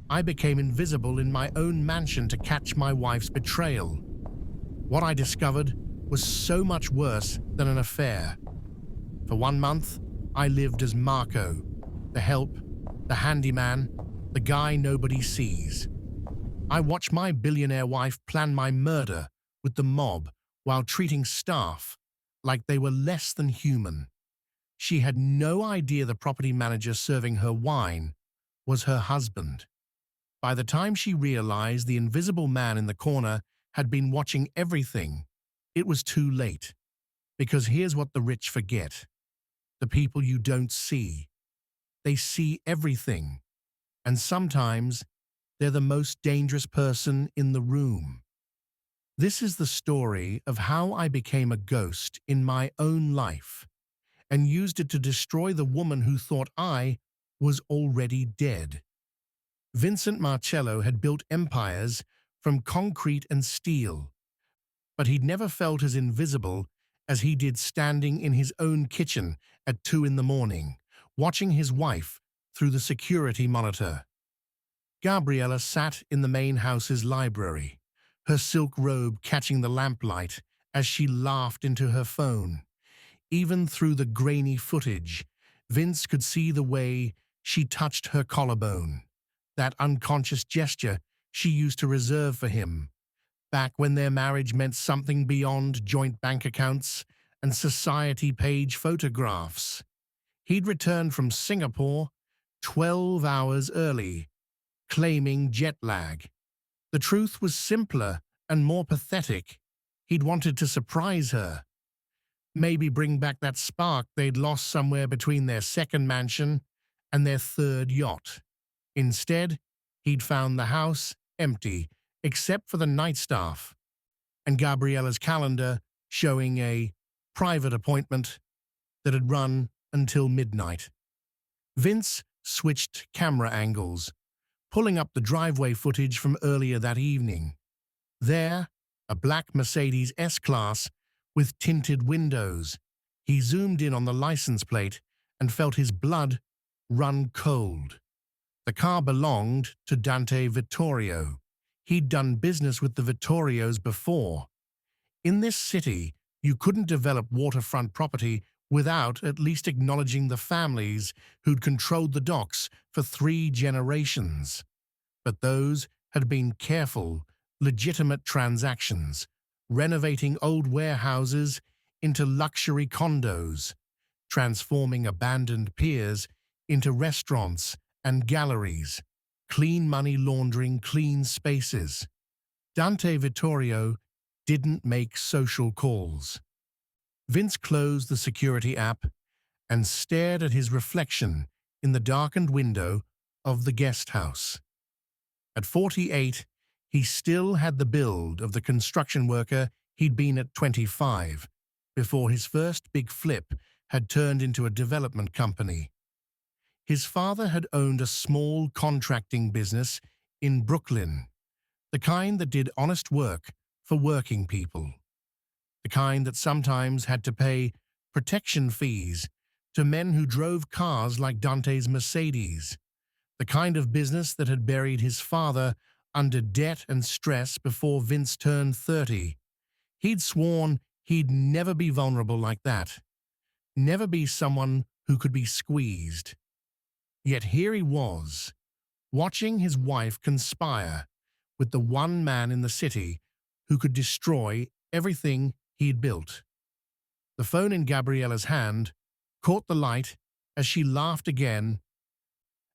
I became invisible in my own mansion to catch my wife's betrayal. What I discovered was so much worse than an affair. For 1 month, I lived as Marco, the help, the handyman, the guy nobody sees. I watched my billionaire wife plan my murder with the mob while treating staff like they were less than human. She had no idea the property manager serving her wine was her husband. By the time she realized the invisible man in the corner had been watching everything, it was too late. Because here's what the rich forget. The people you don't see. They see everything. And sometimes they're the most dangerous person in the room. This is the story of how I became a ghost in my own life and used it to destroy the woman who thought I was already dead. Vincent Marcello had built empires from concrete and steel, but he'd never felt as invisible as he did standing in his own kitchen at 2 in the morning, watching his wife through the security monitor. Gabriella sat in the main house's library, her silk robe catching the lamplight as she laughed into her phone. Even through the grainy footage, Vince could see the way she touched her collarbone, that unconscious gesture she used to reserve for him, back when their marriage meant something beyond joint bank accounts and society page photographs. He'd returned from Singapore 12 hours early, claiming jet lag. The truth was simpler and more pathetic. He'd wanted to surprise her. Maybe bring back that spark they'd lost somewhere between their second mansion and their third yacht. Instead, he'd found the house empty, except for the night staff, and Gabriella's calendar showing a private appointment that had run until midnight. Vince switched camera angles, pulling up the driveway footage from earlier that evening. There, a black Mercedes S-Class with tinted windows. He zoomed in on the license plate and felt his blood run cold. The car belonged to Dante Vittorio. He'd done business with the Vittorios before. In this city, you couldn't develop waterfront property without at least acknowledging the families who'd controlled the docks for 3 generations. But those had been careful, legitimate transactions, renovating old warehouses into luxury condos, transforming abandoned piers into restaurants and galleries, clean money laundering clean spaces. Dante Vittorio didn't make social calls. Vince closed the security app and stared at his reflection in the darkened window of the guest house. At 48, he still had the build of the construction worker he'd been at 25, before his first big flip had turned into a development company. His father had owned a small contracting business in Brooklyn, the kind that did honest work for working people, the kind that sometimes had to pay protection fees to men who drove cars like Dante's Mercedes, the kind of business that had buried his father under debt and stress before Vince turned 30. He'd sworn he'd never be vulnerable like that, never be someone who could be squeezed. Yet here he was, watching his wife conspire with the one man in the city who could destroy everything he'd built. The phone in Gabriella's hand caught the light as she laughed again,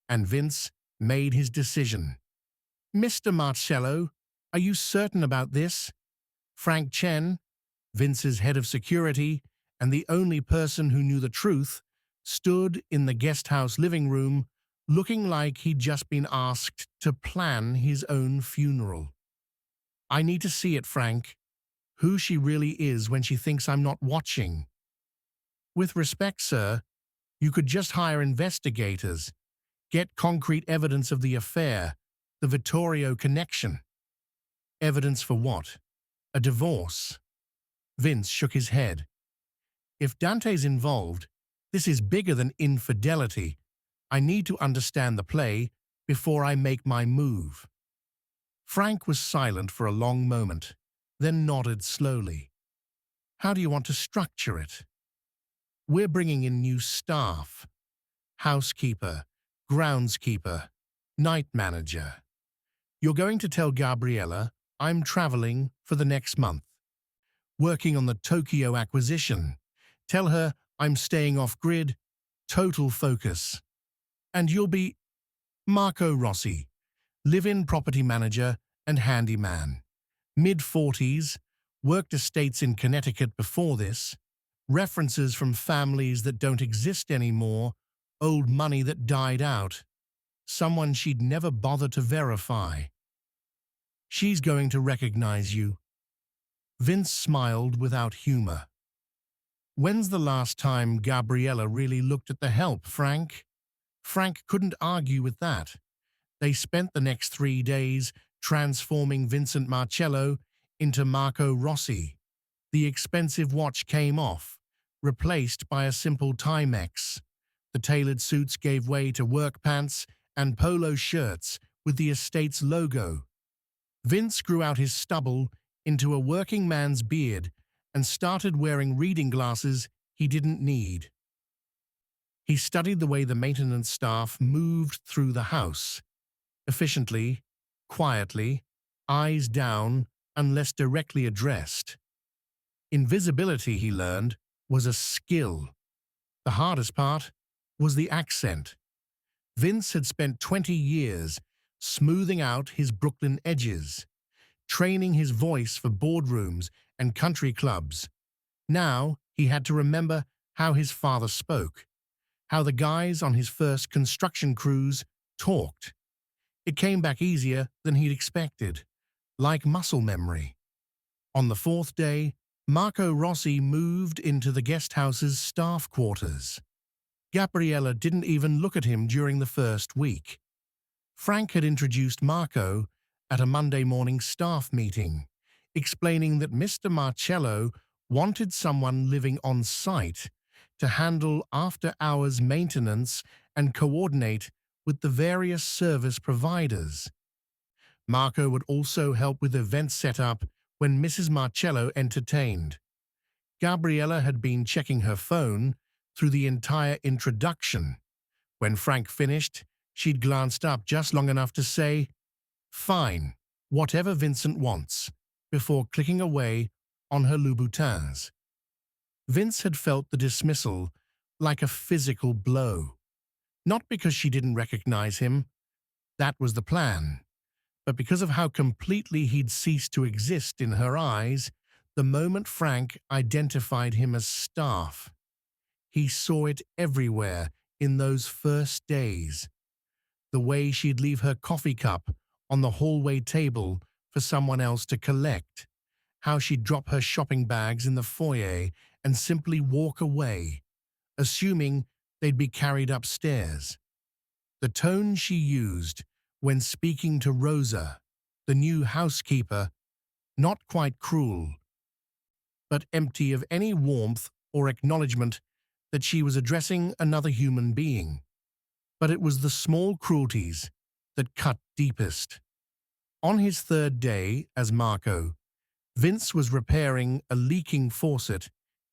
and Vince made his decision. "Mr. Marcello, are you certain about this?" Frank Chen, Vince's head of security and the only person who knew the truth, stood in the guest house living room looking like he'd just been asked to plan his own funeral. "I need to see it, Frank. Who she really is when she thinks I'm not watching." "With respect, sir, you could just hire investigators, get concrete evidence of the affair, the Vittorio connection." "Evidence for what? A divorce?" Vince shook his head. "If Dante's involved, this is bigger than infidelity. I need to understand the play before I make my move." Frank was silent for a long moment, then nodded slowly. "How do you want to structure it?" "We're bringing in new staff. Housekeeper, groundskeeper, night manager. You're going to tell Gabriella I'm traveling for the next month, working on the Tokyo acquisition. Tell her I'm staying off-grid, total focus. And you'll be Marco Rossi, live-in property manager and handyman. Mid-40s, worked estates in Connecticut before this, references from families that don't exist anymore, old money that died out, someone she'd never bother to verify. She's going to recognize you." Vince smiled without humor. "When's the last time Gabriella really looked at the help, Frank?" Frank couldn't argue with that. They spent the next 3 days transforming Vincent Marcello into Marco Rossi. The expensive watch came off, replaced by a simple Timex. The tailored suits gave way to work pants and polo shirts with the estate's logo. Vince grew out his stubble into a working man's beard and started wearing reading glasses he didn't need. He studied the way the maintenance staff moved through the house, efficiently, quietly, eyes down unless directly addressed. Invisibility, he learned, was a skill. The hardest part was the accent. Vince had spent 20 years smoothing out his Brooklyn edges, training his voice for boardrooms and country clubs. Now he had to remember how his father spoke, how the guys on his first construction crews talked. It came back easier than he'd expected, like muscle memory. On the 4th day, Marco Rossi moved into the guest house's staff quarters. Gabriella didn't even look at him during the first week. Frank had introduced Marco at a Monday morning staff meeting, explaining that Mr. Marcello wanted someone living on site to handle after-hours maintenance and coordinate with the various service providers. Marco would also help with event setup when Mrs. Marcello entertained. Gabriella had been checking her phone through the entire introduction. When Frank finished, she'd glanced up just long enough to say, "Fine, whatever Vincent wants," before clicking away on her Louboutins. Vince had felt the dismissal like a physical blow. Not because she didn't recognize him, that was the plan, but because of how completely he'd ceased to exist in her eyes the moment Frank identified him as staff. He saw it everywhere in those first days. The way she'd leave her coffee cup on the hallway table for someone else to collect, how she'd drop her shopping bags in the foyer and simply walk away, assuming they'd be carried upstairs. The tone she used when speaking to Rosa, the new housekeeper, not quite cruel, but empty of any warmth or acknowledgement that she was addressing another human being. But it was the small cruelties that cut deepest. On his 3rd day as Marco, Vince was repairing a leaking faucet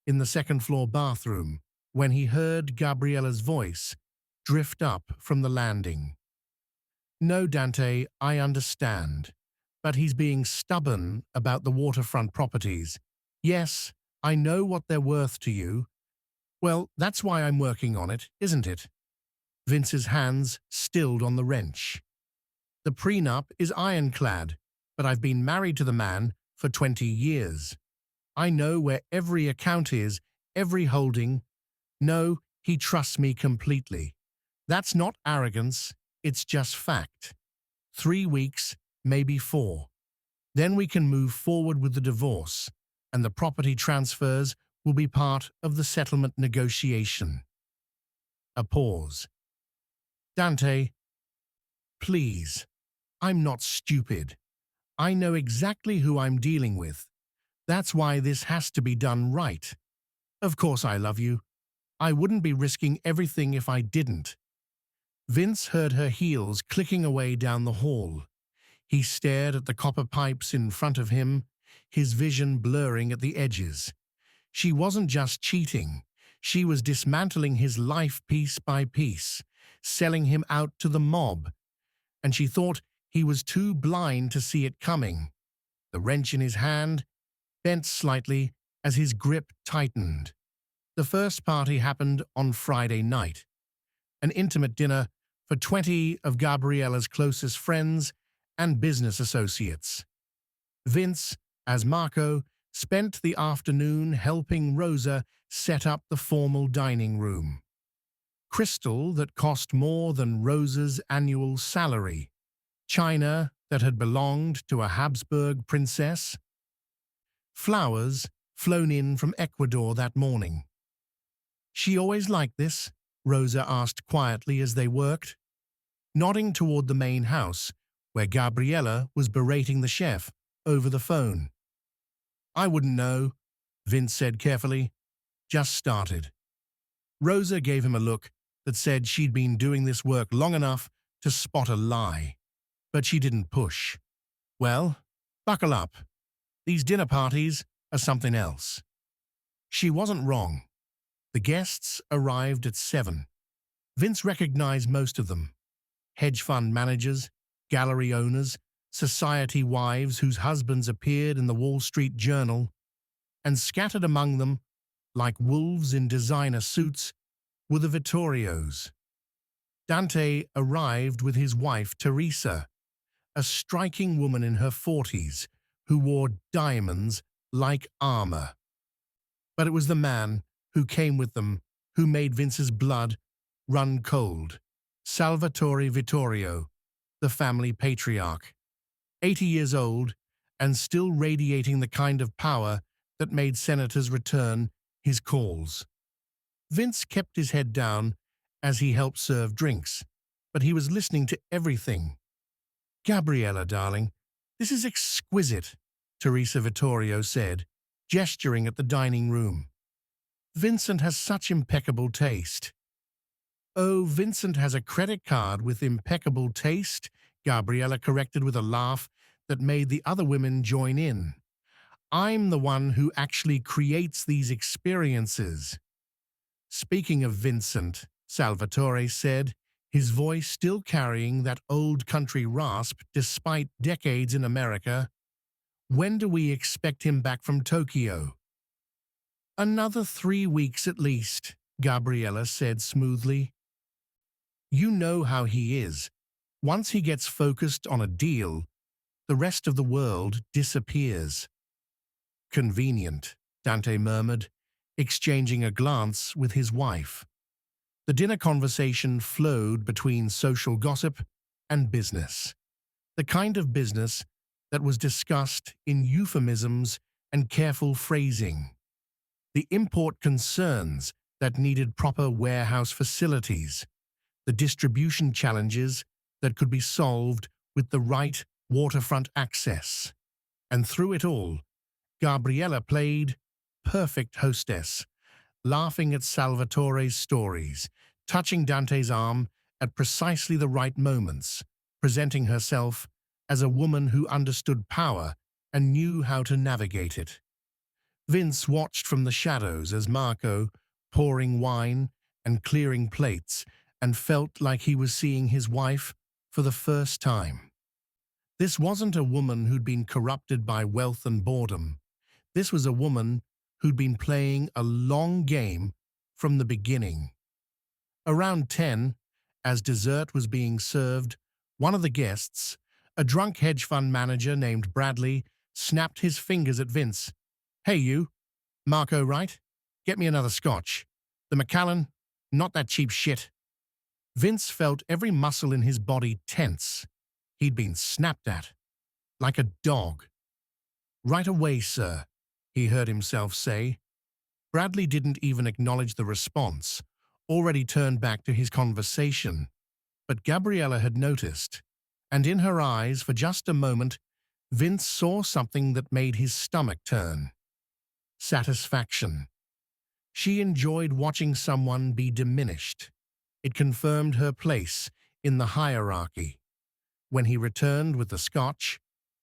in the second-floor bathroom when he heard Gabriella's voice drift up from the landing. "No, Dante, I understand, but he's being stubborn about the waterfront properties. Yes, I know what they're worth to you. Well, that's why I'm working on it, isn't it?" Vince's hands stilled on the wrench. "The prenup is ironclad, but I've been married to the man for 20 years. I know where every account is, every holding. No, he trusts me completely. That's not arrogance, it's just fact. 3 weeks, maybe 4. Then we can move forward with the divorce, and the property transfers will be part of the settlement negotiation." A pause. "Dante, please, I'm not stupid. I know exactly who I'm dealing with. That's why this has to be done right. Of course I love you. I wouldn't be risking everything if I didn't." Vince heard her heels clicking away down the hall. He stared at the copper pipes in front of him, his vision blurring at the edges. She wasn't just cheating. She was dismantling his life piece by piece, selling him out to the mob, and she thought he was too blind to see it coming. The wrench in his hand bent slightly as his grip tightened. The first party happened on Friday night, an intimate dinner for 20 of Gabriella's closest friends and business associates. Vince, as Marco, spent the afternoon helping Rosa set up the formal dining room. Crystal that cost more than Rosa's annual salary, china that had belonged to a Habsburg princess, flowers flown in from Ecuador that morning. "She always like this?" Rosa asked quietly as they worked, nodding toward the main house, where Gabriella was berating the chef over the phone. "I wouldn't know," Vince said carefully. "Just started." Rosa gave him a look that said she'd been doing this work long enough to spot a lie, but she didn't push. "Well, buckle up. These dinner parties are something else." She wasn't wrong. The guests arrived at 7. Vince recognized most of them: hedge fund managers, gallery owners, society wives whose husbands appeared in the Wall Street Journal, and scattered among them, like wolves in designer suits, were the Vittorios. Dante arrived with his wife Teresa, a striking woman in her 40s who wore diamonds like armor. But it was the man who came with them who made Vince's blood run cold: Salvatore Vittorio, the family patriarch. 80 years old and still radiating the kind of power that made senators return his calls. Vince kept his head down as he helped serve drinks, but he was listening to everything. "Gabriella, darling, this is exquisite," Teresa Vittorio said, gesturing at the dining room. "Vincent has such impeccable taste." "Oh, Vincent has a credit card with impeccable taste," Gabriella corrected with a laugh that made the other women join in. "I'm the one who actually creates these experiences." "Speaking of Vincent," Salvatore said, his voice still carrying that old country rasp despite decades in America, "when do we expect him back from Tokyo?" "Another 3 weeks at least," Gabriella said smoothly. "You know how he is. Once he gets focused on a deal, the rest of the world disappears." "Convenient," Dante murmured, exchanging a glance with his wife. The dinner conversation flowed between social gossip and business, the kind of business that was discussed in euphemisms and careful phrasing, the import concerns that needed proper warehouse facilities, the distribution challenges that could be solved with the right waterfront access. And through it all, Gabriella played perfect hostess, laughing at Salvatore's stories, touching Dante's arm at precisely the right moments, presenting herself as a woman who understood power and knew how to navigate it. Vince watched from the shadows as Marco, pouring wine and clearing plates, and felt like he was seeing his wife for the first time. This wasn't a woman who'd been corrupted by wealth and boredom. This was a woman who'd been playing a long game from the beginning. Around 10, as dessert was being served, one of the guests, a drunk hedge fund manager named Bradley, snapped his fingers at Vince. "Hey you, Marco, right? Get me another scotch. The Macallan, not that cheap shit." Vince felt every muscle in his body tense. He'd been snapped at, like a dog. "Right away, sir," he heard himself say. Bradley didn't even acknowledge the response, already turned back to his conversation. But Gabriella had noticed, and in her eyes, for just a moment, Vince saw something that made his stomach turn. Satisfaction. She enjoyed watching someone be diminished. It confirmed her place in the hierarchy. When he returned with the scotch,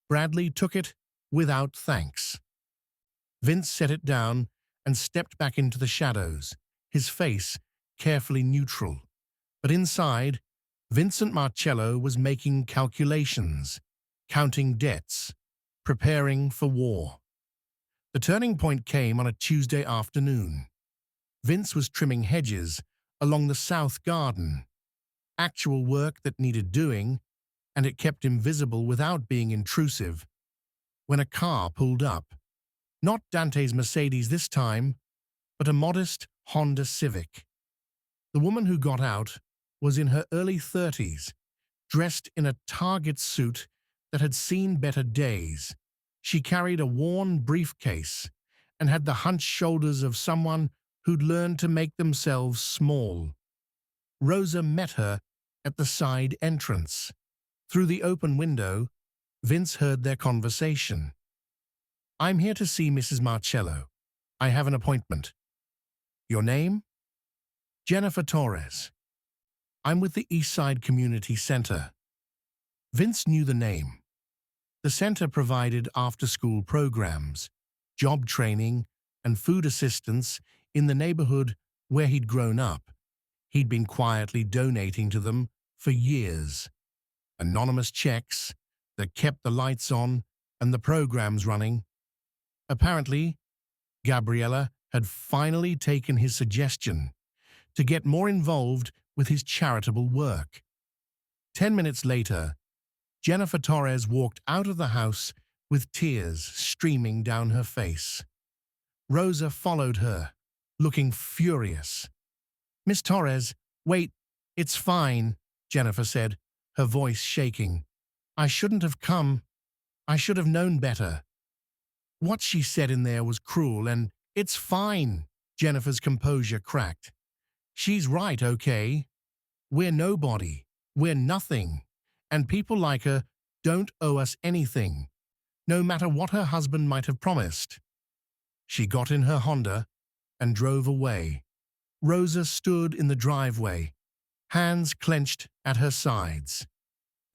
Bradley took it without thanks. Vince set it down and stepped back into the shadows, his face carefully neutral. But inside, Vincent Marcello was making calculations, counting debts, preparing for war. The turning point came on a Tuesday afternoon. Vince was trimming hedges along the south garden, actual work that needed doing, and it kept him visible without being intrusive, when a car pulled up. Not Dante's Mercedes this time, but a modest Honda Civic. The woman who got out was in her early 30s, dressed in a Target suit that had seen better days. She carried a worn briefcase and had the hunched shoulders of someone who'd learned to make themselves small. Rosa met her at the side entrance. Through the open window, Vince heard their conversation. "I'm here to see Mrs. Marcello. I have an appointment." "Your name?" "Jennifer Torres. I'm with the Eastside Community Center." Vince knew the name. The center provided after-school programs, job training, and food assistance in the neighborhood where he'd grown up. He'd been quietly donating to them for years. Anonymous checks that kept the lights on and the programs running. Apparently, Gabriella had finally taken his suggestion to get more involved with his charitable work. 10 minutes later, Jennifer Torres walked out of the house with tears streaming down her face. Rosa followed her, looking furious. "Miss Torres, wait, it's fine," Jennifer said, her voice shaking. "I shouldn't have come. I should have known better." What she said in there was cruel, and "it's fine," Jennifer's composure cracked. "She's right, okay? We're nobody. We're nothing. And people like her don't owe us anything, no matter what her husband might have promised." She got in her Honda and drove away. Rosa stood in the driveway, hands clenched at her sides.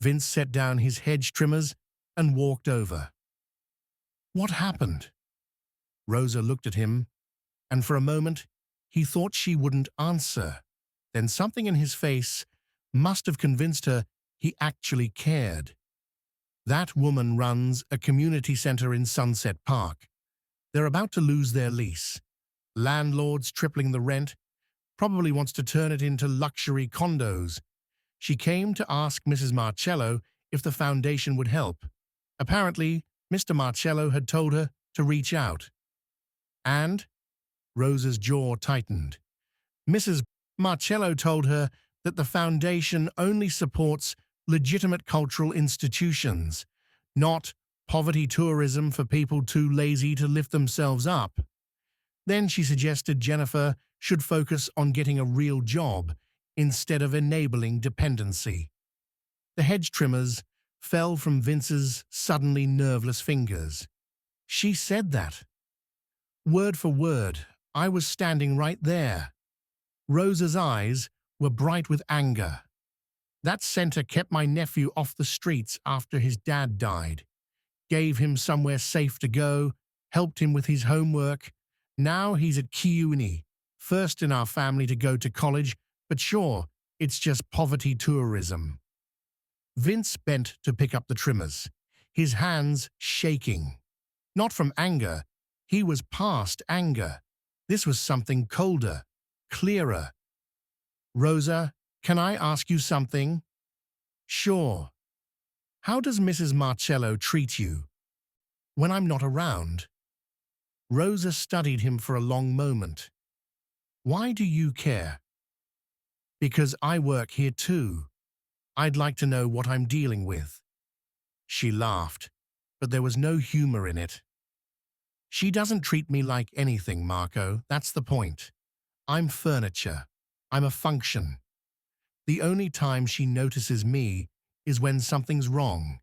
Vince set down his hedge trimmers and walked over. "What happened?" Rosa looked at him, and for a moment he thought she wouldn't answer. Then something in his face must have convinced her he actually cared. "That woman runs a community center in Sunset Park. They're about to lose their lease. Landlord's tripling the rent, probably wants to turn it into luxury condos. She came to ask Mrs. Marcello if the foundation would help. Apparently, Mr. Marcello had told her to reach out." "And?" Rosa's jaw tightened. "Mrs. Marcello told her that the foundation only supports legitimate cultural institutions, not poverty tourism for people too lazy to lift themselves up. Then she suggested Jennifer should focus on getting a real job instead of enabling dependency." The hedge trimmers fell from Vince's suddenly nerveless fingers. "She said that. Word for word, I was standing right there." Rosa's eyes were bright with anger. "That center kept my nephew off the streets after his dad died, gave him somewhere safe to go, helped him with his homework. Now he's at CUNY, first in our family to go to college, but sure, it's just poverty tourism." Vince bent to pick up the trimmers, his hands shaking. Not from anger, he was past anger. This was something colder, clearer. "Rosa, can I ask you something?" "Sure." "How does Mrs. Marcello treat you when I'm not around?" Rosa studied him for a long moment. "Why do you care?" "Because I work here too. I'd like to know what I'm dealing with." She laughed, but there was no humor in it. "She doesn't treat me like anything, Marco. That's the point. I'm furniture. I'm a function. The only time she notices me is when something's wrong.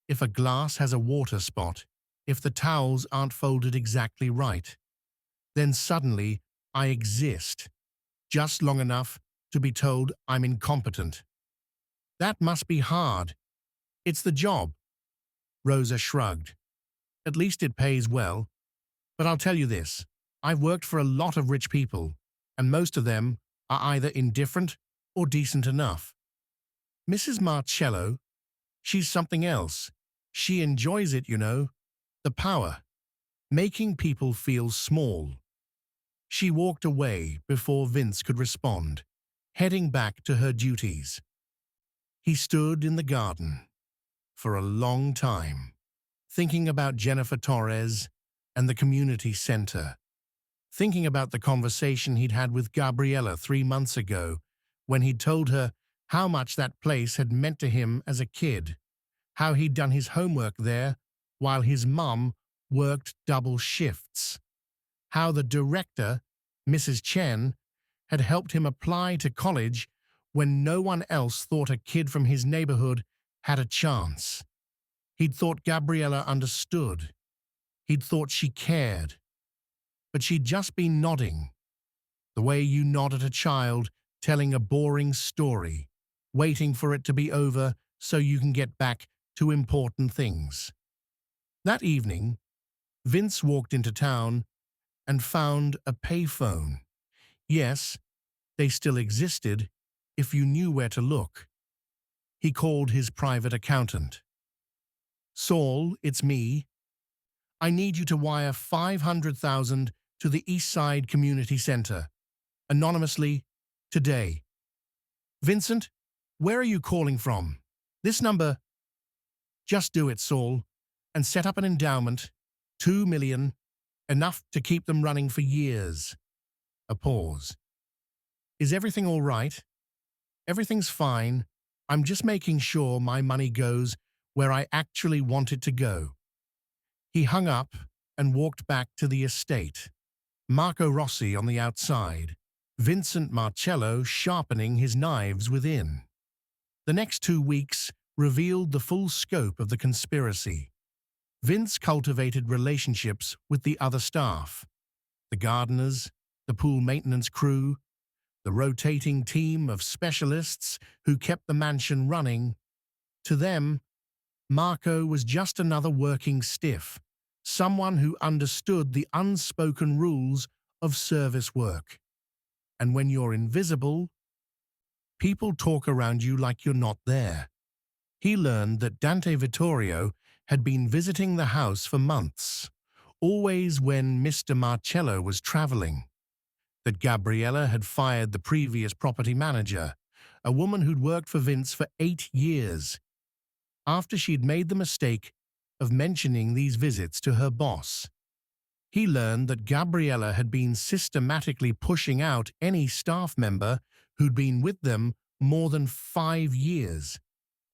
If a glass has a water spot, if the towels aren't folded exactly right. Then suddenly I exist, just long enough to be told I'm incompetent." That must be hard. It's the job. Rosa shrugged. At least it pays well. But I'll tell you this. I've worked for a lot of rich people, and most of them are either indifferent or decent enough. Mrs. Marcello, she's something else. She enjoys it, you know. The power. Making people feel small. She walked away before Vince could respond, heading back to her duties. He stood in the garden for a long time, thinking about Jennifer Torres and the community center, thinking about the conversation he'd had with Gabriella 3 months ago when he'd told her how much that place had meant to him as a kid, how he'd done his homework there while his mum worked double shifts, how the director, Mrs. Chen, had helped him apply to college when no one else thought a kid from his neighborhood had a chance. He'd thought Gabriella understood. He'd thought she cared. But she'd just been nodding, the way you nod at a child telling a boring story, waiting for it to be over so you can get back to important things. That evening, Vince walked into town and found a payphone. Yes, they still existed if you knew where to look. He called his private accountant. Saul, it's me. I need you to wire $500,000 to the East Side Community Center, anonymously, today. Vincent, where are you calling from? This number. Just do it, Saul, and set up an endowment, $2 million, enough to keep them running for years. A pause. Is everything all right? Everything's fine. I'm just making sure my money goes where I actually want it to go. He hung up and walked back to the estate. Marco Rossi on the outside, Vincent Marcello sharpening his knives within. The next 2 weeks revealed the full scope of the conspiracy. Vince cultivated relationships with the other staff, the gardeners, the pool maintenance crew, the rotating team of specialists who kept the mansion running. To them, Marco was just another working stiff, someone who understood the unspoken rules of service work. And when you're invisible, people talk around you like you're not there. He learned that Dante Vittorio had been visiting the house for months, always when Mr. Marcello was traveling. That Gabriella had fired the previous property manager, a woman who'd worked for Vince for 8 years, after she'd made the mistake of mentioning these visits to her boss. He learned that Gabriella had been systematically pushing out any staff member who'd been with them more than 5 years,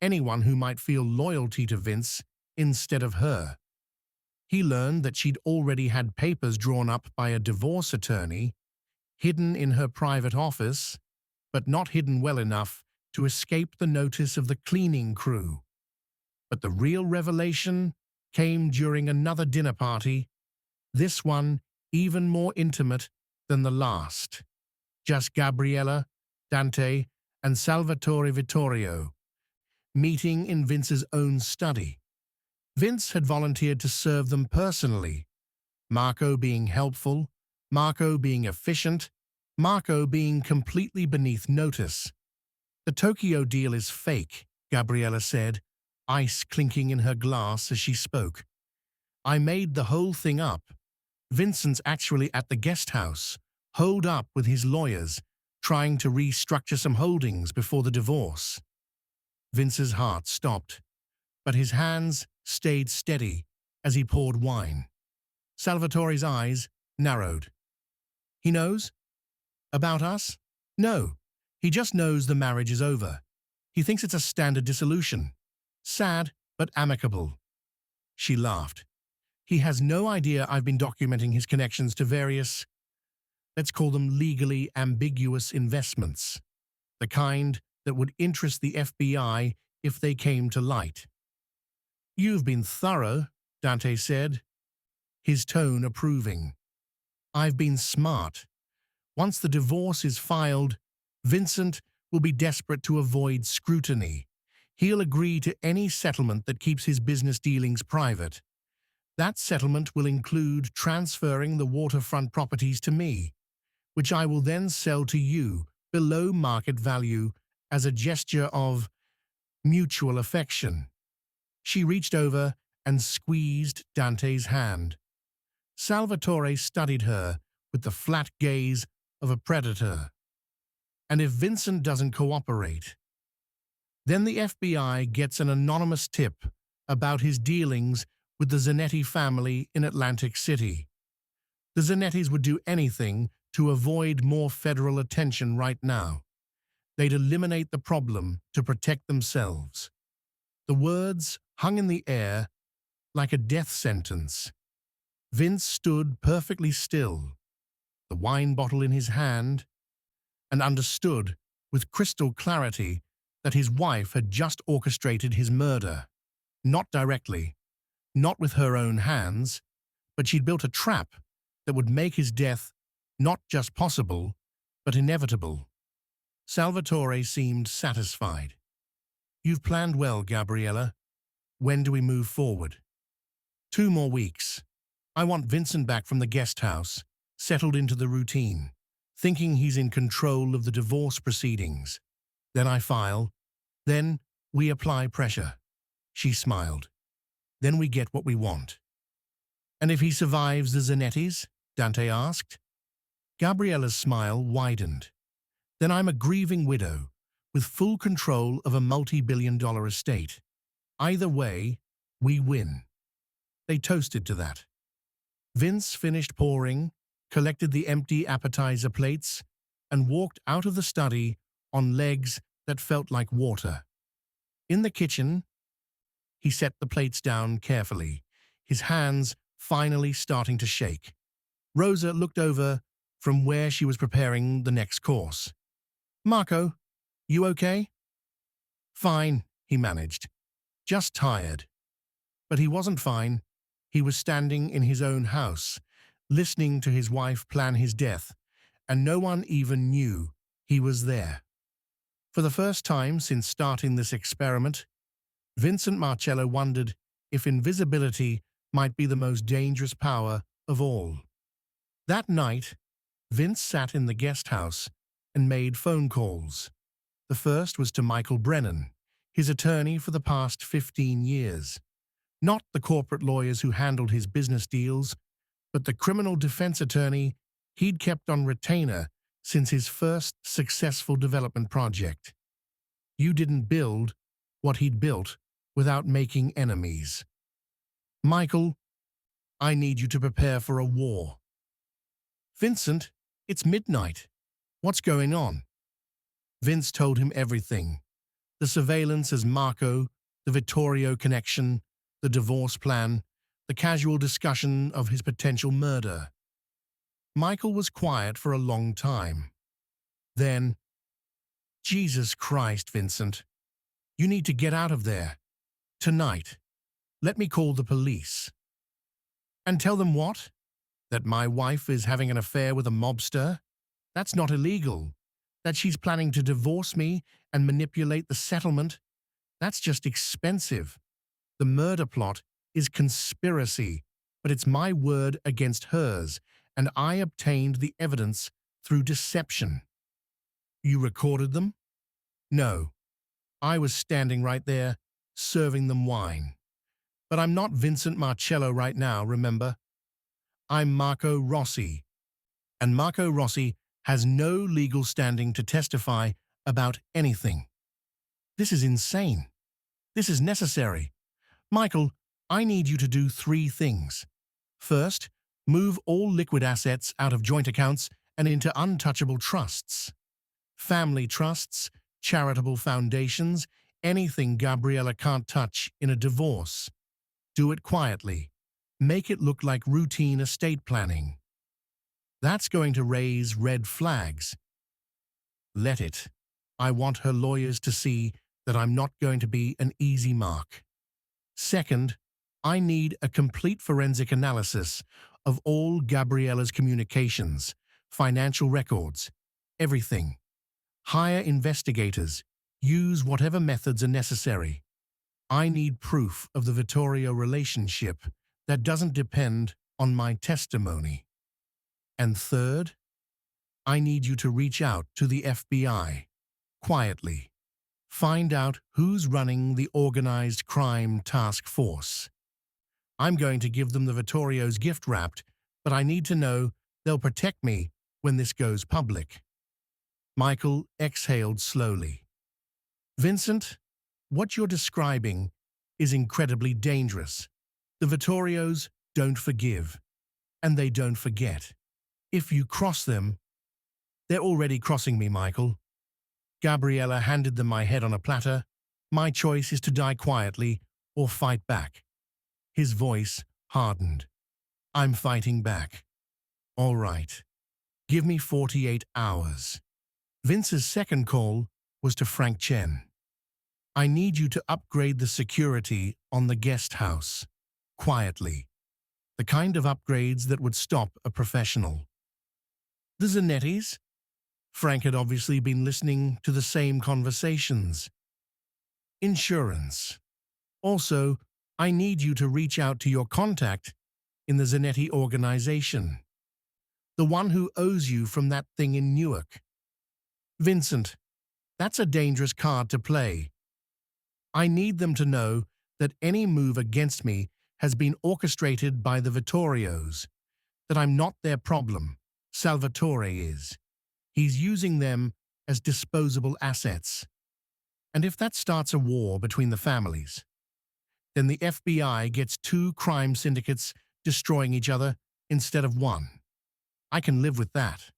anyone who might feel loyalty to Vince instead of her. He learned that she'd already had papers drawn up by a divorce attorney, hidden in her private office, but not hidden well enough to escape the notice of the cleaning crew. But the real revelation came during another dinner party, this one even more intimate than the last. Just Gabriella, Dante, and Salvatore Vittorio, meeting in Vince's own study. Vince had volunteered to serve them personally, Marco being helpful, Marco being efficient, Marco being completely beneath notice. The Tokyo deal is fake, Gabriella said, ice clinking in her glass as she spoke. I made the whole thing up. Vincent's actually at the guest house, holed up with his lawyers, trying to restructure some holdings before the divorce. Vince's heart stopped, but his hands stayed steady as he poured wine. Salvatore's eyes narrowed. He knows? About us? No, he just knows the marriage is over. He thinks it's a standard dissolution. Sad, but amicable. She laughed. He has no idea I've been documenting his connections to various, let's call them legally ambiguous investments, the kind that would interest the FBI if they came to light. You've been thorough, Dante said, his tone approving. I've been smart. Once the divorce is filed, Vincent will be desperate to avoid scrutiny. He'll agree to any settlement that keeps his business dealings private. That settlement will include transferring the waterfront properties to me, which I will then sell to you below market value as a gesture of mutual affection. She reached over and squeezed Dante's hand. Salvatore studied her with the flat gaze of a predator. And if Vincent doesn't cooperate, then the FBI gets an anonymous tip about his dealings with the Zanetti family in Atlantic City. The Zanettis would do anything to avoid more federal attention right now. They'd eliminate the problem to protect themselves. The words hung in the air like a death sentence. Vince stood perfectly still, the wine bottle in his hand, and understood with crystal clarity that his wife had just orchestrated his murder. Not directly, not with her own hands, but she'd built a trap that would make his death not just possible, but inevitable. Salvatore seemed satisfied. You've planned well, Gabriella. When do we move forward? 2 more weeks. I want Vincent back from the guest house, settled into the routine, thinking he's in control of the divorce proceedings. Then I file. Then we apply pressure. She smiled. Then we get what we want. And if he survives the Zanettis? Dante asked. Gabriella's smile widened. Then I'm a grieving widow, with full control of a multi-billion-dollar estate. Either way, we win. They toasted to that. Vince finished pouring, collected the empty appetizer plates, and walked out of the study on legs that felt like water. In the kitchen, he set the plates down carefully, his hands finally starting to shake. Rosa looked over from where she was preparing the next course. Marco, you okay? Fine, he managed. Just tired. But he wasn't fine. He was standing in his own house, listening to his wife plan his death, and no one even knew he was there. For the first time since starting this experiment, Vincent Marcello wondered if invisibility might be the most dangerous power of all. That night, Vince sat in the guest house and made phone calls. The first was to Michael Brennan, his attorney for the past 15 years. Not the corporate lawyers who handled his business deals, but the criminal defense attorney he'd kept on retainer since his first successful development project. You didn't build what he'd built without making enemies. Michael, I need you to prepare for a war. Vincent, it's midnight. What's going on? Vince told him everything. The surveillance as Marco, the Vittorio connection, the divorce plan, the casual discussion of his potential murder. Michael was quiet for a long time. Then, Jesus Christ, Vincent. You need to get out of there. Tonight. Let me call the police. And tell them what? That my wife is having an affair with a mobster? That's not illegal. That she's planning to divorce me and manipulate the settlement? That's just expensive. The murder plot is conspiracy, but it's my word against hers, and I obtained the evidence through deception. You recorded them? No. I was standing right there, serving them wine. But I'm not Vincent Marcello right now, remember? I'm Marco Rossi. And Marco Rossi has no legal standing to testify about anything. This is insane. This is necessary. Michael, I need you to do 3 things. First, move all liquid assets out of joint accounts and into untouchable trusts. Family trusts, charitable foundations, anything Gabriella can't touch in a divorce. Do it quietly. Make it look like routine estate planning. That's going to raise red flags. Let it. I want her lawyers to see that I'm not going to be an easy mark. Second, I need a complete forensic analysis of all Gabriella's communications, financial records, everything. Hire investigators. Use whatever methods are necessary. I need proof of the Vittorio relationship that doesn't depend on my testimony. And third, I need you to reach out to the FBI, quietly. Find out who's running the organized crime task force. I'm going to give them the Vittorio's gift wrapped, but I need to know they'll protect me when this goes public. Michael exhaled slowly. Vincent, what you're describing is incredibly dangerous. The Vittorios don't forgive, and they don't forget. If you cross them, they're already crossing me, Michael. Gabriella handed them my head on a platter. My choice is to die quietly or fight back. His voice hardened. I'm fighting back. All right. Give me 48 hours. Vince's second call was to Frank Chen. I need you to upgrade the security on the guest house. Quietly. The kind of upgrades that would stop a professional. The Zanettis? Frank had obviously been listening to the same conversations. Insurance. Also, I need you to reach out to your contact in the Zanetti organization. The one who owes you from that thing in Newark. Vincent, that's a dangerous card to play. I need them to know that any move against me has been orchestrated by the Vittorios, that I'm not their problem. Salvatore is. He's using them as disposable assets. And if that starts a war between the families, then the FBI gets two crime syndicates destroying each other instead of one. I can live with that.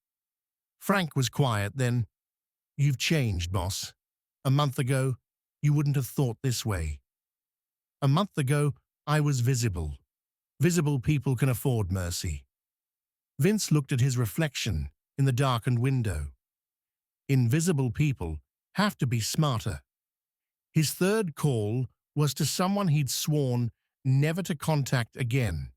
Frank was quiet then. You've changed, boss. A month ago, you wouldn't have thought this way. A month ago, I was visible. Visible people can afford mercy. Vince looked at his reflection in the darkened window. Invisible people have to be smarter. His third call was to someone he'd sworn never to contact again.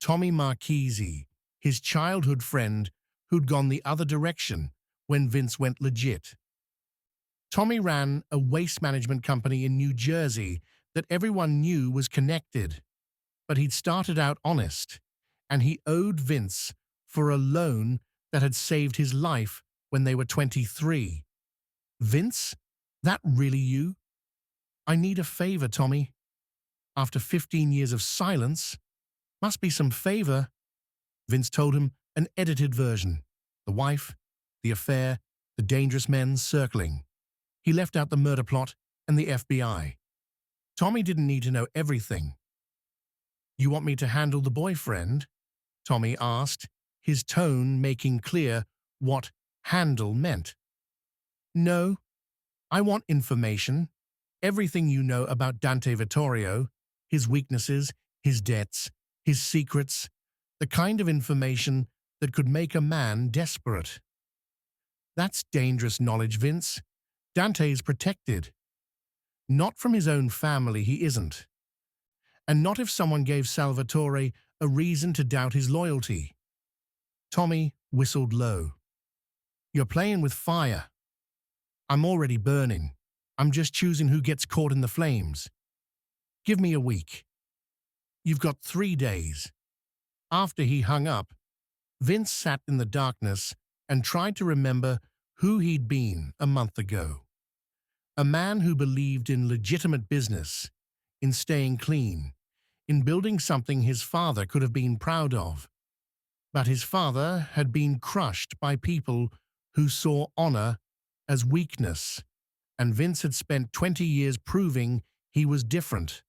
Tommy Marchese, his childhood friend who'd gone the other direction when Vince went legit. Tommy ran a waste management company in New Jersey that everyone knew was connected, but he'd started out honest, and he owed Vince for a loan that had saved his life when they were 23. Vince? That really you? I need a favor, Tommy. After 15 years of silence, must be some favor. Vince told him an edited version. The wife, the affair, the dangerous men circling. He left out the murder plot and the FBI. Tommy didn't need to know everything. You want me to handle the boyfriend? Tommy asked, his tone making clear what handle meant. No, I want information. Everything you know about Dante Vittorio, his weaknesses, his debts, his secrets, the kind of information that could make a man desperate. That's dangerous knowledge, Vince. Dante's protected. Not from his own family, he isn't. And not if someone gave Salvatore a reason to doubt his loyalty. Tommy whistled low. You're playing with fire. I'm already burning. I'm just choosing who gets caught in the flames. Give me a week. You've got 3 days. After he hung up, Vince sat in the darkness and tried to remember who he'd been a month ago. A man who believed in legitimate business, in staying clean, in building something his father could have been proud of. But his father had been crushed by people who saw honor as weakness, and Vince had spent 20 years proving he was different,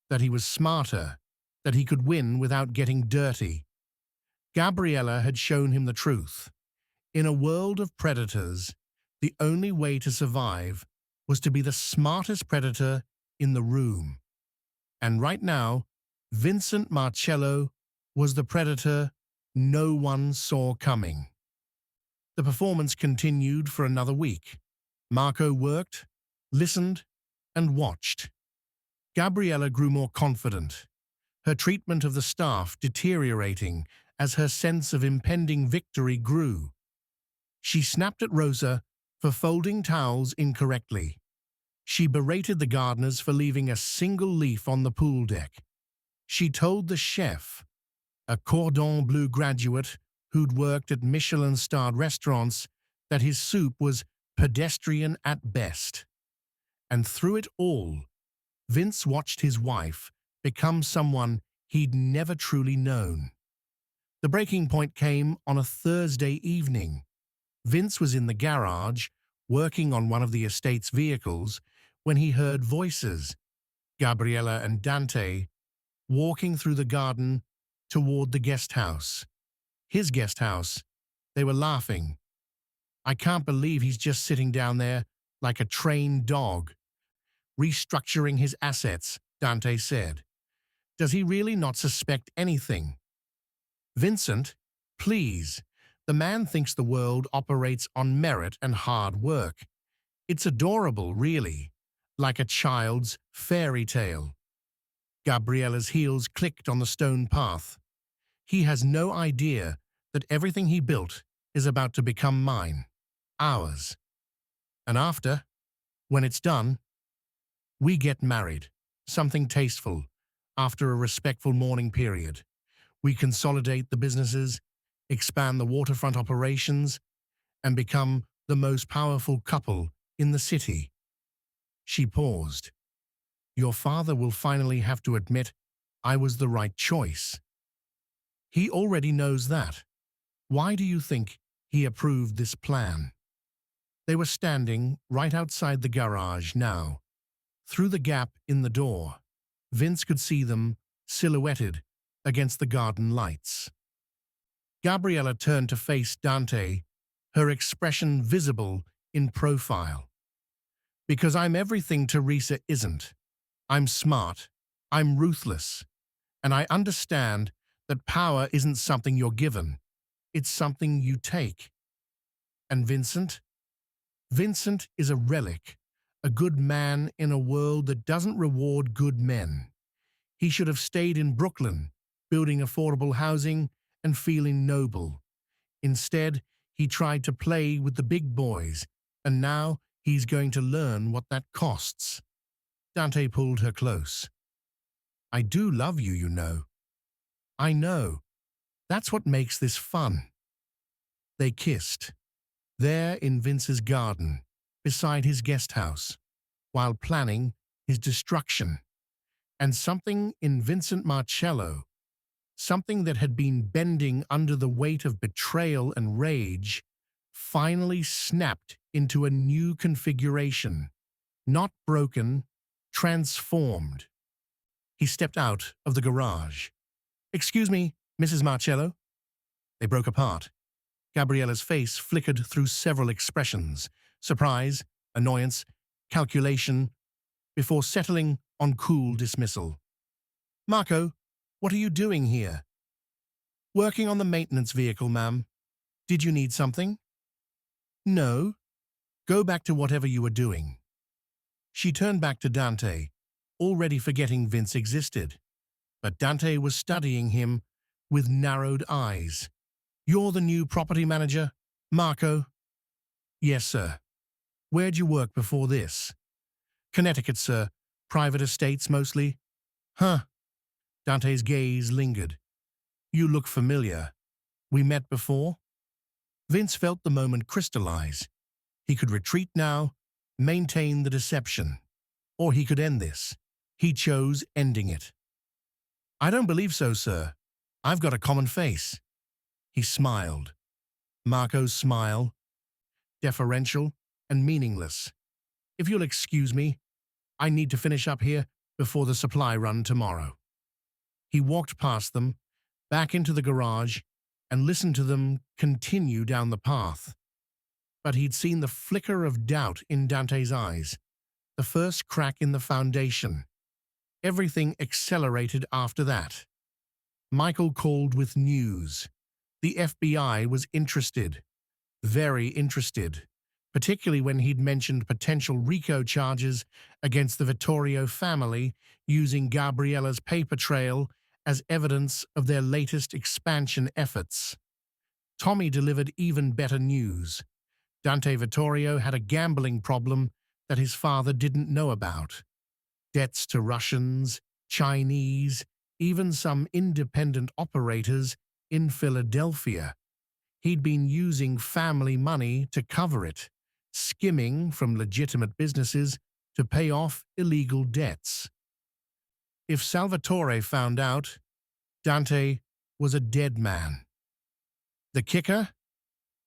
that he was smarter, that he could win without getting dirty. Gabriella had shown him the truth. In a world of predators, the only way to survive was to be the smartest predator in the room. And right now, Vincent Marcello was the predator no one saw coming. The performance continued for another week. Marco worked, listened, and watched. Gabriella grew more confident, her treatment of the staff deteriorating as her sense of impending victory grew. She snapped at Rosa for folding towels incorrectly. She berated the gardeners for leaving a single leaf on the pool deck. She told the chef, a cordon bleu graduate who'd worked at Michelin-starred restaurants, that his soup was pedestrian at best. And through it all, Vince watched his wife become someone he'd never truly known. The breaking point came on a Thursday evening. Vince was in the garage, working on one of the estate's vehicles, when he heard voices, Gabriella and Dante, walking through the garden toward the guest house. His guest house. They were laughing. "I can't believe he's just sitting down there like a trained dog, restructuring his assets," Dante said. "Does he really not suspect anything?" "Vincent, please. The man thinks the world operates on merit and hard work. It's adorable, really, like a child's fairy tale." Gabriella's heels clicked on the stone path. "He has no idea that everything he built is about to become mine, ours. And after, when it's done, we get married, something tasteful, after a respectful mourning period. We consolidate the businesses, expand the waterfront operations, and become the most powerful couple in the city." She paused. "Your father will finally have to admit I was the right choice." "He already knows that. Why do you think he approved this plan?" They were standing right outside the garage now. Through the gap in the door, Vince could see them silhouetted against the garden lights. Gabriella turned to face Dante, her expression visible in profile. "Because I'm everything Teresa isn't. I'm smart, I'm ruthless, and I understand that power isn't something you're given, it's something you take. And Vincent? Vincent is a relic, a good man in a world that doesn't reward good men. He should have stayed in Brooklyn, building affordable housing and feeling noble. Instead, he tried to play with the big boys, and now he's going to learn what that costs." Dante pulled her close. "I do love you, you know." "I know. That's what makes this fun." They kissed, there in Vince's garden, beside his guest house, while planning his destruction. And something in Vincent Marcello, something that had been bending under the weight of betrayal and rage, finally snapped into a new configuration, not broken, transformed. He stepped out of the garage. "Excuse me, Mrs. Marcello?" They broke apart. Gabriella's face flickered through several expressions: surprise, annoyance, calculation, before settling on cool dismissal. "Marco, what are you doing here?" "Working on the maintenance vehicle, ma'am. Did you need something?" "No. Go back to whatever you were doing." She turned back to Dante, already forgetting Vince existed. But Dante was studying him with narrowed eyes. "You're the new property manager, Marco?" "Yes, sir." "Where'd you work before this?" "Connecticut, sir. Private estates, mostly." "Huh." Dante's gaze lingered. "You look familiar. We met before?" Vince felt the moment crystallize. He could retreat now, maintain the deception. Or he could end this. He chose ending it. "I don't believe so, sir. I've got a common face." He smiled. Marco's smile, deferential and meaningless. "If you'll excuse me, I need to finish up here before the supply run tomorrow." He walked past them, back into the garage, and listened to them continue down the path. But he'd seen the flicker of doubt in Dante's eyes, the first crack in the foundation. Everything accelerated after that. Michael called with news. The FBI was interested, very interested, particularly when he'd mentioned potential RICO charges against the Vittorio family using Gabriella's paper trail as evidence of their latest expansion efforts. Tommy delivered even better news. Dante Vittorio had a gambling problem that his father didn't know about. Debts to Russians, Chinese, even some independent operators in Philadelphia. He'd been using family money to cover it, skimming from legitimate businesses to pay off illegal debts. If Salvatore found out, Dante was a dead man. The kicker?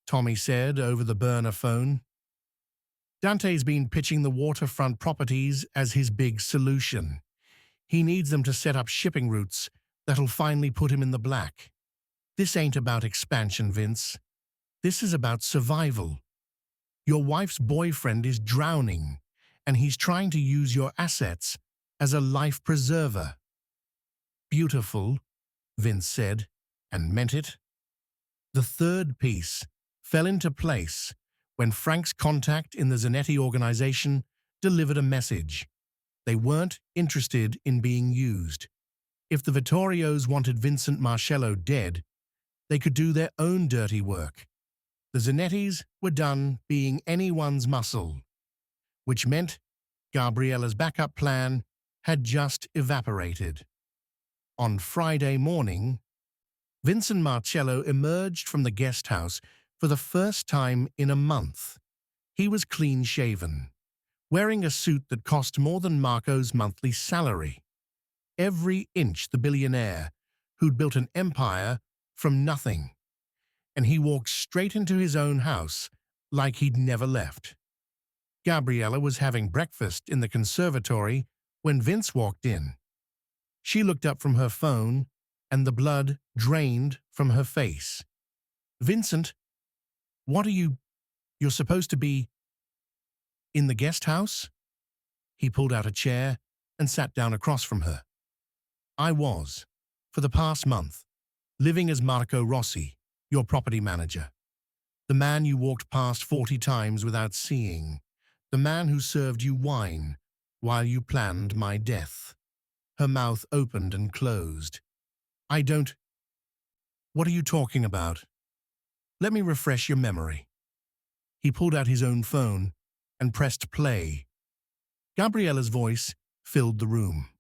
Tommy said over the burner phone. Dante's been pitching the waterfront properties as his big solution. He needs them to set up shipping routes that'll finally put him in the black. This ain't about expansion, Vince. This is about survival. Your wife's boyfriend is drowning, and he's trying to use your assets as a life preserver. Beautiful, Vince said, and meant it. The third piece fell into place when Frank's contact in the Zanetti organization delivered a message. They weren't interested in being used. If the Vittorios wanted Vincent Marcello dead, they could do their own dirty work. The Zanettis were done being anyone's muscle, which meant Gabriella's backup plan had just evaporated. On Friday morning, Vincent Marcello emerged from the guest house for the first time in a month. He was clean-shaven, wearing a suit that cost more than Marco's monthly salary. Every inch the billionaire who'd built an empire from nothing. And he walked straight into his own house like he'd never left. Gabriella was having breakfast in the conservatory when Vince walked in. She looked up from her phone, and the blood drained from her face. "Vincent, what are you? You're supposed to be in the guest house?" He pulled out a chair and sat down across from her. "I was, for the past month, living as Marco Rossi, your property manager. The man you walked past 40 times without seeing. The man who served you wine while you planned my death." Her mouth opened and closed. "I don't... What are you talking about? Let me refresh your memory." He pulled out his own phone and pressed play. Gabriella's voice filled the room.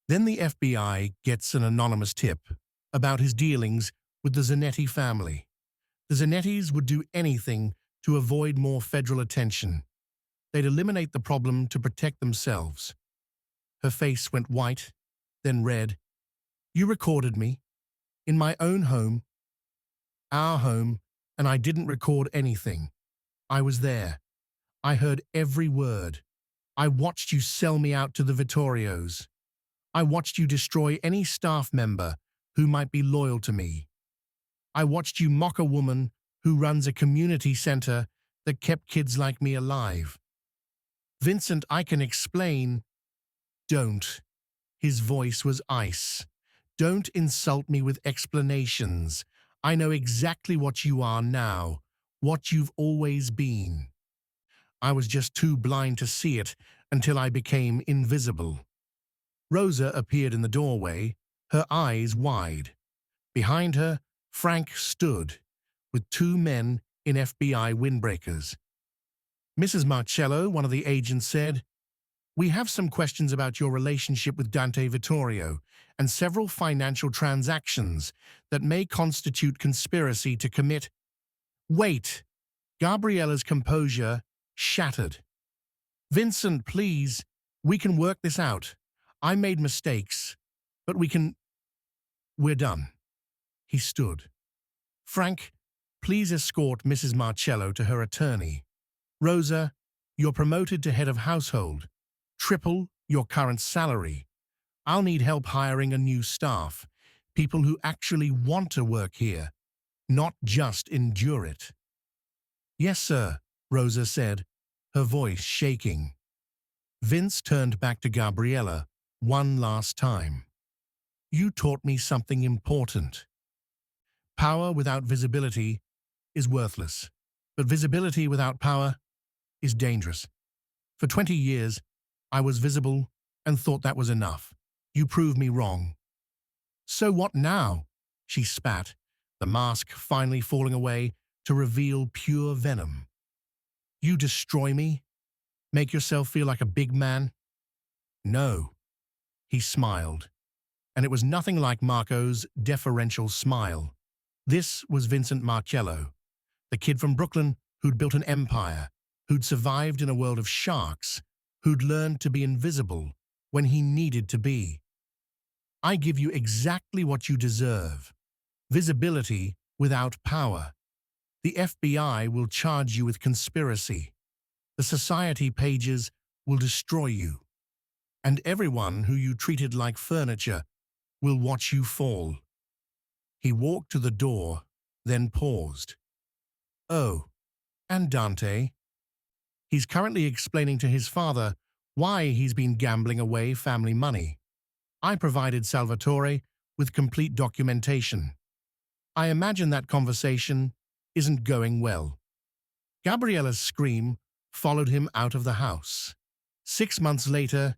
Then the FBI gets an anonymous tip about his dealings with the Zanetti family. The Zanettis would do anything to avoid more federal attention. They'd eliminate the problem to protect themselves. Her face went white, then red. "You recorded me, in my own home, our home, and I didn't record anything. I was there. I heard every word. I watched you sell me out to the Vittorios. I watched you destroy any staff member who might be loyal to me. I watched you mock a woman who runs a community center that kept kids like me alive. Vincent, I can explain." "Don't." His voice was ice. "Don't insult me with explanations. I know exactly what you are now, what you've always been. I was just too blind to see it until I became invisible." Rosa appeared in the doorway, her eyes wide. Behind her, Frank stood, with two men in FBI windbreakers. "Mrs. Marcello," one of the agents said, "we have some questions about your relationship with Dante Vittorio and several financial transactions that may constitute conspiracy to commit—" "Wait!" Gabriella's composure shattered. "Vincent, please, we can work this out. I made mistakes, but we're done." He stood. "Frank, please escort Mrs. Marcello to her attorney. Rosa, you're promoted to head of household. Triple your current salary. I'll need help hiring a new staff, people who actually want to work here, not just endure it." "Yes, sir," Rosa said, her voice shaking. Vince turned back to Gabriella one last time. "You taught me something important. Power without visibility is worthless, but visibility without power is dangerous. For 20 years, I was visible and thought that was enough. You proved me wrong." "So what now?" she spat, the mask finally falling away to reveal pure venom. "You destroy me, Make yourself feel like a big man? No. He smiled, and it was nothing like Marco's deferential smile. This was Vincent Marcello, the kid from Brooklyn who'd built an empire, who'd survived in a world of sharks, who'd learned to be invisible when he needed to be. I give you exactly what you deserve. Visibility without power. The FBI will charge you with conspiracy. The society pages will destroy you. And everyone who you treated like furniture will watch you fall. He walked to the door, then paused. Oh, and Dante? He's currently explaining to his father why he's been gambling away family money. I provided Salvatore with complete documentation. I imagine that conversation isn't going well. Gabriella's scream followed him out of the house. 6 months later,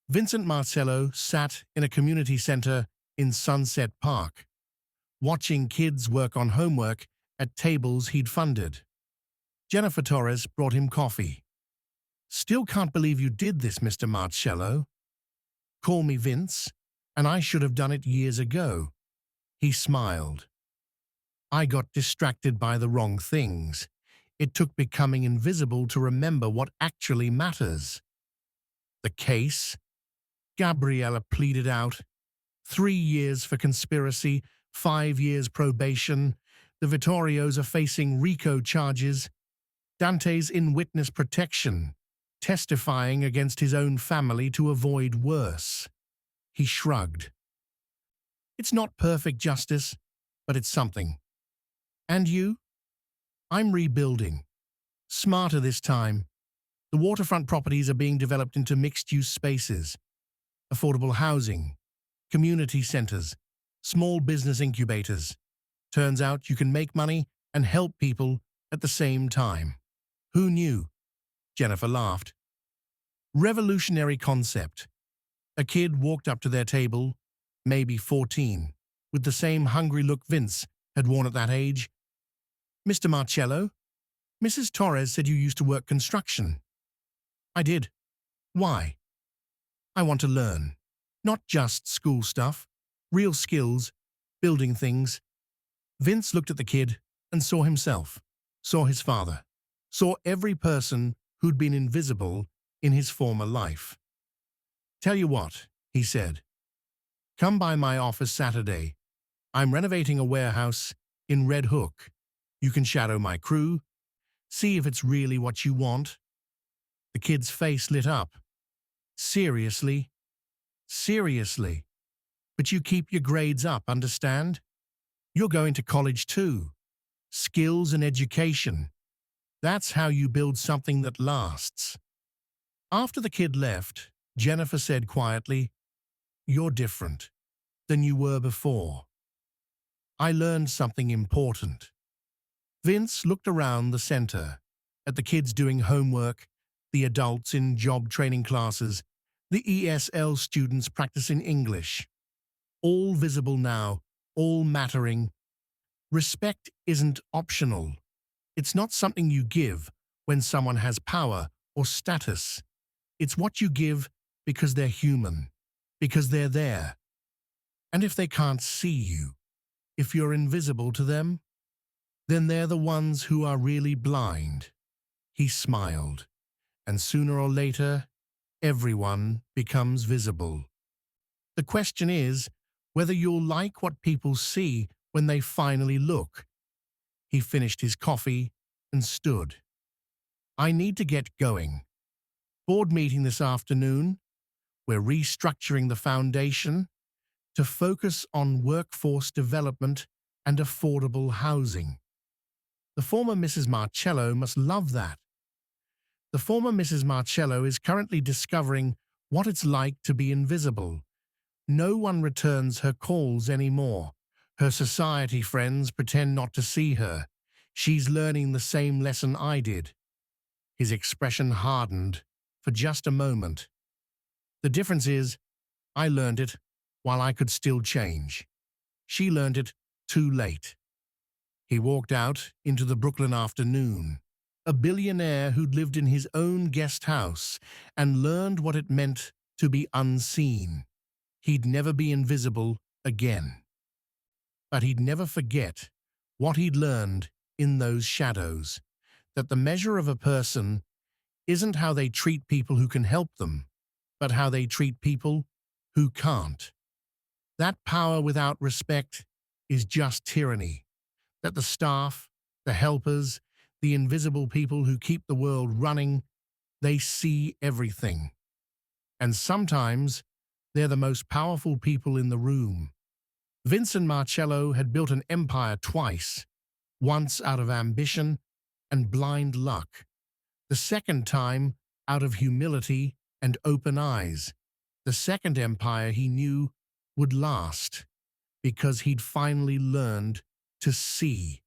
Vincent Marcello sat in a community center in Sunset Park, watching kids work on homework at tables he'd funded. Jennifer Torres brought him coffee. Still can't believe you did this, Mr. Marcello. Call me Vince, and I should have done it years ago. He smiled. I got distracted by the wrong things. It took becoming invisible to remember what actually matters. The case? Gabriella pleaded out. 3 years for conspiracy, 5 years probation. The Vittorios are facing RICO charges. Dante's in witness protection, testifying against his own family to avoid worse. He shrugged. It's not perfect justice, but it's something. And you? I'm rebuilding. Smarter this time. The waterfront properties are being developed into mixed-use spaces. Affordable housing, community centers, small business incubators. Turns out you can make money and help people at the same time. Who knew? Jennifer laughed. Revolutionary concept. A kid walked up to their table, maybe 14, with the same hungry look Vince had worn at that age. Mr. Marcello, Mrs. Torres said you used to work construction. I did. Why? I want to learn. Not just school stuff, real skills, building things. Vince looked at the kid and saw himself, saw his father, saw every person who'd been invisible in his former life. Tell you what, he said. Come by my office Saturday. I'm renovating a warehouse in Red Hook. You can shadow my crew, see if it's really what you want. The kid's face lit up. Seriously? Seriously? But you keep your grades up, understand? You're going to college too. Skills and education. That's how you build something that lasts. After the kid left, Jennifer said quietly, You're different than you were before. I learned something important. Vince looked around the center, at the kids doing homework, the adults in job training classes, the ESL students practicing English. All visible now, all mattering. Respect isn't optional. It's not something you give when someone has power or status. It's what you give because they're human, because they're there. And if they can't see you, if you're invisible to them, then they're the ones who are really blind. He smiled, and sooner or later, everyone becomes visible. The question is whether you'll like what people see when they finally look. He finished his coffee and stood. I need to get going. Board meeting this afternoon. We're restructuring the foundation to focus on workforce development and affordable housing. The former Mrs. Marcello must love that. The former Mrs. Marcello is currently discovering what it's like to be invisible. No one returns her calls anymore. Her society friends pretend not to see her. She's learning the same lesson I did. His expression hardened for just a moment. The difference is, I learned it while I could still change. She learned it too late. He walked out into the Brooklyn afternoon. a billionaire who'd lived in his own guest house and learned what it meant to be unseen. He'd never be invisible again. But he'd never forget what he'd learned in those shadows, that the measure of a person isn't how they treat people who can help them, but how they treat people who can't. That power without respect is just tyranny, that the staff, the helpers, the invisible people who keep the world running, they see everything. And sometimes they're the most powerful people in the room. Vincent Marcello had built an empire twice, once out of ambition and blind luck, the second time out of humility and open eyes. The second empire he knew would last because he'd finally learned to see.